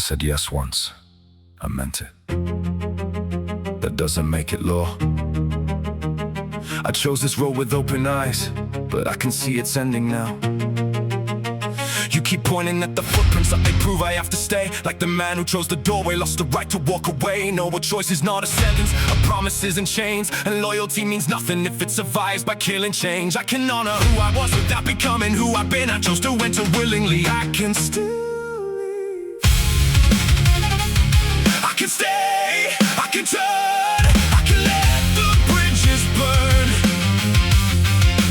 said yes once. I meant it. That doesn't make it law. I chose this road with open eyes, but I can see it's ending now. You keep pointing at the footprints like they prove I have to stay. Like the man who chose the doorway lost the right to walk away. No, a choice is not a sentence, a promise isn't chains. And loyalty means nothing if it survives by killing change. I can honor who I was without becoming who I've been. I chose to enter willingly. I can still leave. I can stay, I can turn, I can let the bridges burn.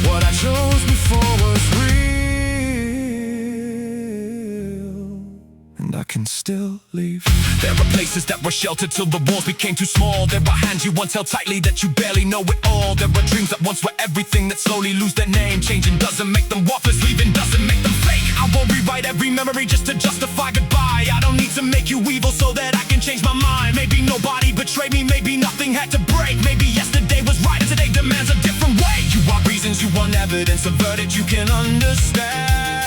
What I chose before was I can still leave. There are places that were sheltered till the walls became too small. There are hands you once held tightly that you barely know it all. There are dreams that once were everything that slowly lose their name. Changing doesn't make them worthless, leaving doesn't make them fake. I won't rewrite every memory just to justify goodbye. I don't need to make you evil so that I can change my mind. Maybe nobody betrayed me, maybe nothing had to break. Maybe yesterday was right and today demands a different way. You want reasons, you want evidence, a verdict you can understand.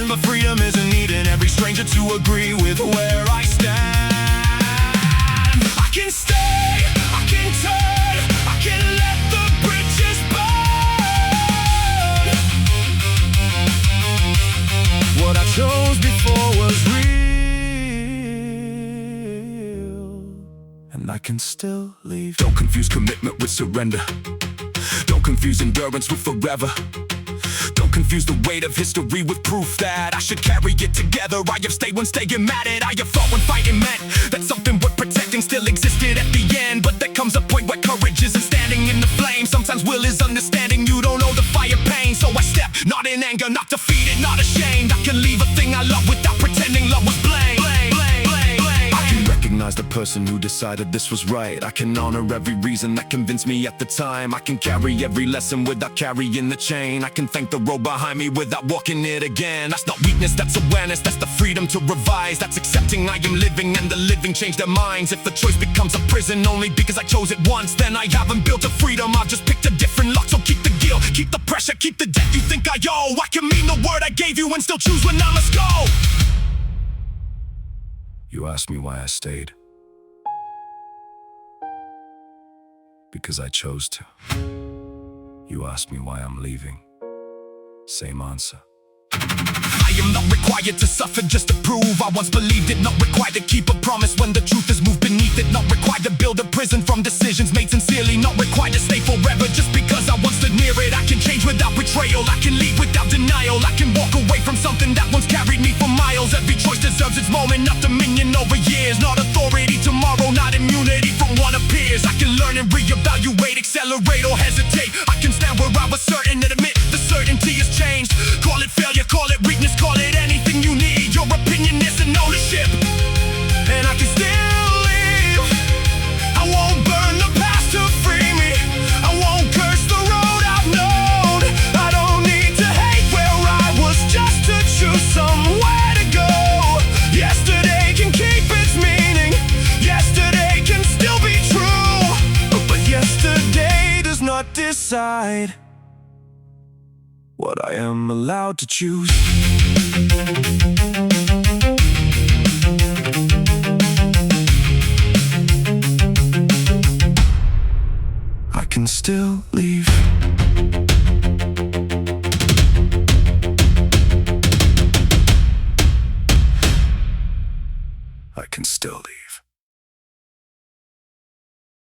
But freedom isn't needing every stranger to agree with where I stand. I can stay, I can turn, I can let the bridges burn. What I chose before was real, and I can still leave. Don't confuse commitment with surrender. Don't confuse endurance with forever. Don't confuse the weight of history with proof that I should carry it together. I have stayed when staying mad at. I have fought when fighting meant that something worth protecting still existed at the end. But there comes a point where courage isn't standing in the flame. Sometimes will is understanding you don't know the fire pain. So I step, not in anger, not defeated, not ashamed. I can leave a thing I love without pretending love was blame. I can recognize the person who decided this was right. I can honor every reason that convinced me at the time. I can carry every lesson without carrying the chain. I can thank the road behind me without walking it again. That's not weakness, that's awareness, that's the freedom to revise. That's accepting I am living and the living change their minds. If the choice becomes a prison only because I chose it once, then I haven't built a freedom, I've just picked a different lock. So keep the guilt, keep the pressure, keep the debt you think I owe. I can mean the word I gave you and still choose when I must go. You asked me why I stayed. Because I chose to. You asked me why I'm leaving. Same answer. I am not required to suffer just to prove I once believed it. Not required to keep a promise when the truth is moved beneath it. Not required to build a prison from decisions made sincerely. Not required to stay forever just because I once stood near it. I can change without betrayal, I can leave without denial. I can walk away from something that once carried me for miles. Every choice deserves its moment, not dominion over years. Not authority tomorrow, not immunity from one appears. I can learn and reevaluate, accelerate or hesitate. I can stand where I was certain and admit the certainty has changed. Call it failure, call it weakness, call it anything you need. Your opinion isn't ownership, and I can still leave. I won't burn the past to free me. I won't curse the road I've known. I don't need to hate where I was just to choose somewhere to go. Yesterday can keep its meaning. Yesterday can still be true, but yesterday does not decide what I am allowed to choose. I can still leave. I can still leave.